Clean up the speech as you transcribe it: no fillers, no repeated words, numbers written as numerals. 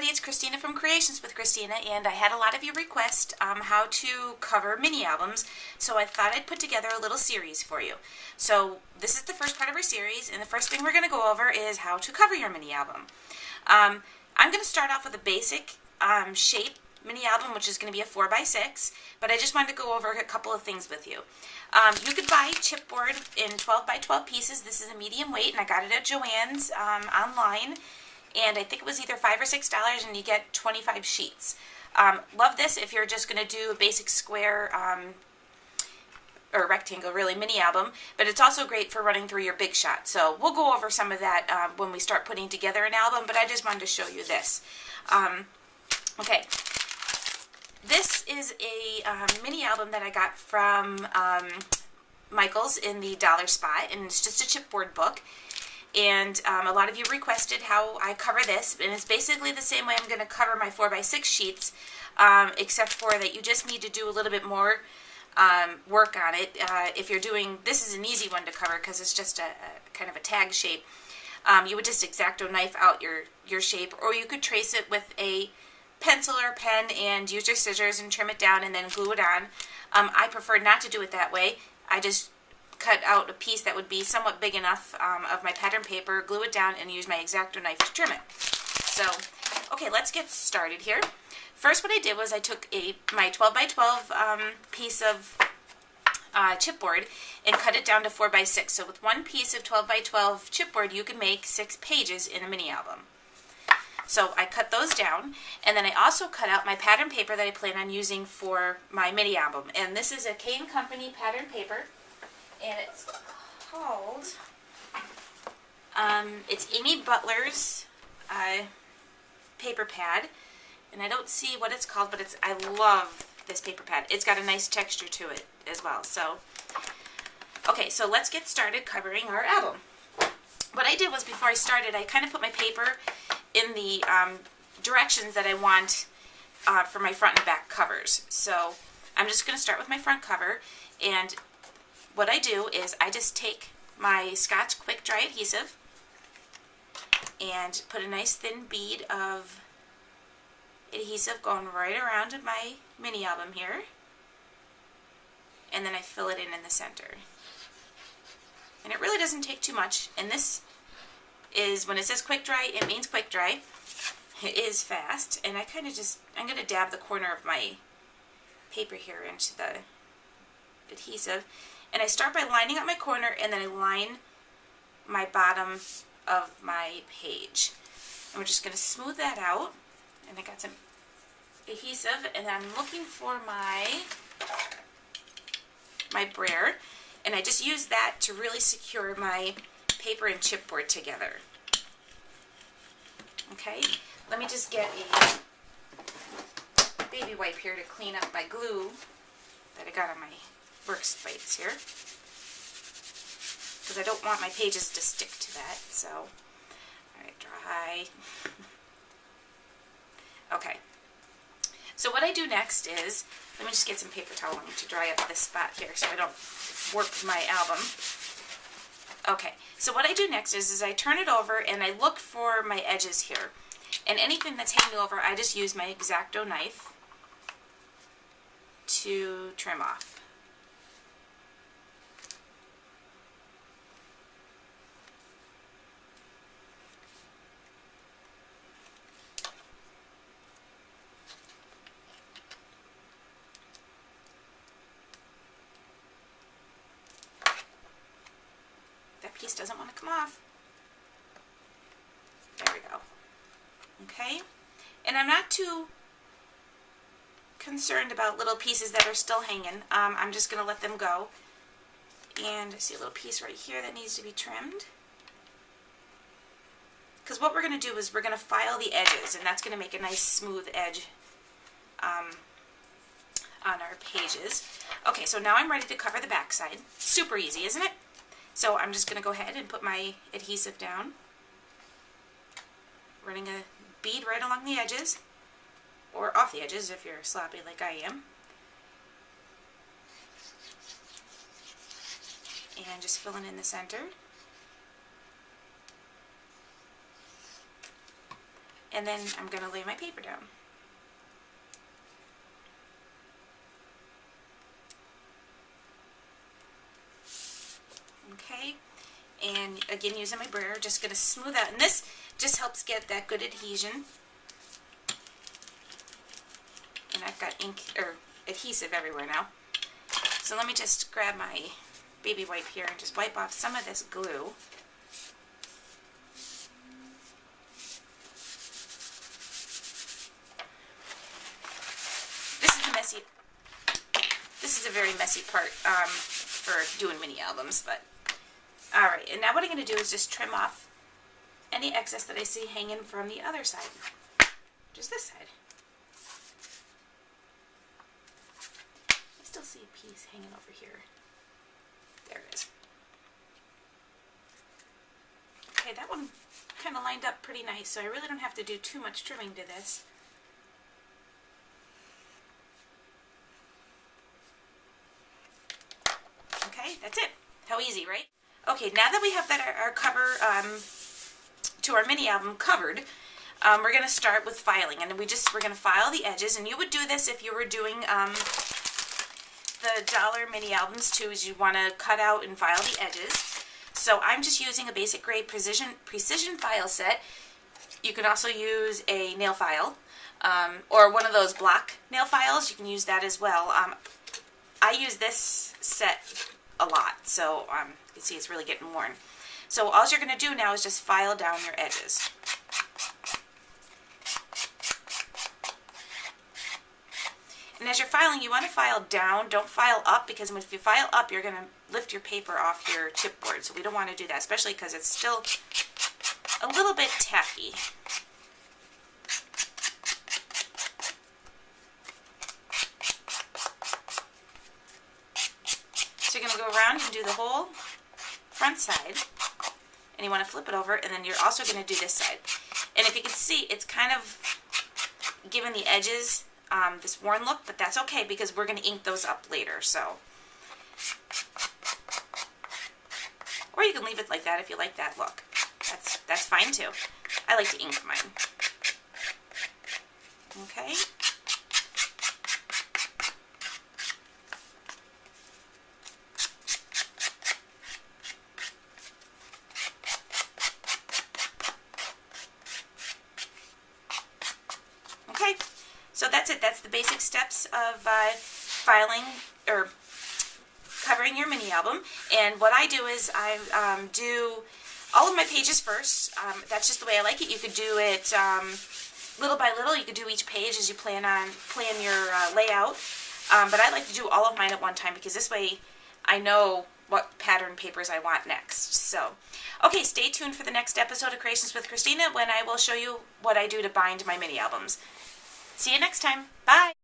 everybody, it's Christina from Creations with Christina, and I had a lot of you request how to cover mini albums, so I thought I'd put together a little series for you. So this is the first part of our series, and the first thing we're going to go over is how to cover your mini album. I'm going to start off with a basic shape mini album, which is going to be a 4x6, but I just wanted to go over a couple of things with you. You could buy chipboard in 12x12 pieces. This is a medium weight, and I got it at Joann's online, and I think it was either $5 or $6, and you get 25 sheets. Love this if you're just going to do a basic square or rectangle, really, mini album, but it's also great for running through your big shot. So we'll go over some of that when we start putting together an album, but I just wanted to show you this. Okay. This is a mini album that I got from Michael's in the Dollar Spot, and it's just a chipboard book. And a lot of you requested how I cover this, and it's basically the same way I'm going to cover my 4x6 sheets, except for that you just need to do a little bit more work on it. If you're doing, this is an easy one to cover because it's just a kind of a tag shape. You would just X-Acto knife out your shape, or you could trace it with a pencil or pen and use your scissors and trim it down and then glue it on. I prefer not to do it that way. I just cut out a piece that would be somewhat big enough of my pattern paper, glue it down, and use my X-Acto knife to trim it. So, okay, let's get started here. First, what I did was I took my 12x12 piece of chipboard and cut it down to 4x6. So with one piece of 12x12 chipboard, you can make 6 pages in a mini album. So I cut those down, and then I also cut out my pattern paper that I plan on using for my mini album. And this is a K & Company pattern paper, and it's called, it's Amy Butler's paper pad, and I don't see what it's called, but I love this paper pad. It's got a nice texture to it as well. So, okay, so let's get started covering our album. What I did was, before I started, I kind of put my paper in the directions that I want for my front and back covers. So I'm just going to start with my front cover, and what I do is I just take my Scotch Quick Dry adhesive and put a nice thin bead of adhesive going right around my mini album here, and then I fill it in the center. And it really doesn't take too much, and this is, when it says quick dry, it means quick dry. It is fast, and I kind of just, I'm going to dab the corner of my paper here into the adhesive, and I start by lining up my corner, and then I line my bottom of my page. And we're just going to smooth that out, and I got some adhesive, and I'm looking for my brayer, and I just use that to really secure my paper and chipboard together. Okay, let me just get a baby wipe here to clean up my glue that I got on my workspace here, because I don't want my pages to stick to that. So, alright, dry. Okay, so what I do next is, let me just get some paper towel to dry up this spot here so I don't warp my album. Okay, so what I do next is I turn it over and I look for my edges here. And anything that's hanging over, I just use my X-Acto knife to trim off. Piece doesn't want to come off. There we go. Okay, and I'm not too concerned about little pieces that are still hanging. I'm just going to let them go. And I see a little piece right here that needs to be trimmed, because what we're going to do is we're going to file the edges, and that's going to make a nice smooth edge on our pages. Okay, so now I'm ready to cover the back side. Super easy, isn't it? So I'm just going to go ahead and put my adhesive down, running a bead right along the edges, or off the edges if you're sloppy like I am. And just filling in the center. And then I'm going to lay my paper down. Okay, and again using my brayer, just going to smooth out, and this just helps get that good adhesion. And I've got ink or adhesive everywhere now. So let me just grab my baby wipe here and just wipe off some of this glue. This is a very messy part for doing mini albums, but alright, and now what I'm going to do is just trim off any excess that I see hanging from the other side, just this side. I still see a piece hanging over here. There it is. Okay, that one kind of lined up pretty nice, so I really don't have to do too much trimming to this. Okay, that's it. How easy, right? Okay, now that we have that our cover to our mini album covered, we're going to start with filing, and we're going to file the edges. And you would do this if you were doing the dollar mini albums too. Is you want to cut out and file the edges. So I'm just using a basic grade precision file set. You can also use a nail file or one of those block nail files. You can use that as well. I use this set a lot, so you can see it's really getting worn. So all you're going to do now is just file down your edges. And as you're filing, you want to file down, don't file up, because if you file up, you're going to lift your paper off your chipboard, so we don't want to do that, especially because it's still a little bit tacky. So you're going to go around and do the whole front side, and you want to flip it over, and then you're also going to do this side. And if you can see, it's kind of giving the edges this worn look, but that's okay because we're going to ink those up later. So, or you can leave it like that if you like that look. That's fine too. I like to ink mine. Okay. Okay, so that's it. That's the basic steps of filing or covering your mini album. And what I do is I do all of my pages first. That's just the way I like it. You could do it little by little. You could do each page as you plan your layout. But I like to do all of mine at one time because this way I know what pattern papers I want next. So, okay, stay tuned for the next episode of Creations with Christina when I will show you what I do to bind my mini albums. See you next time. Bye!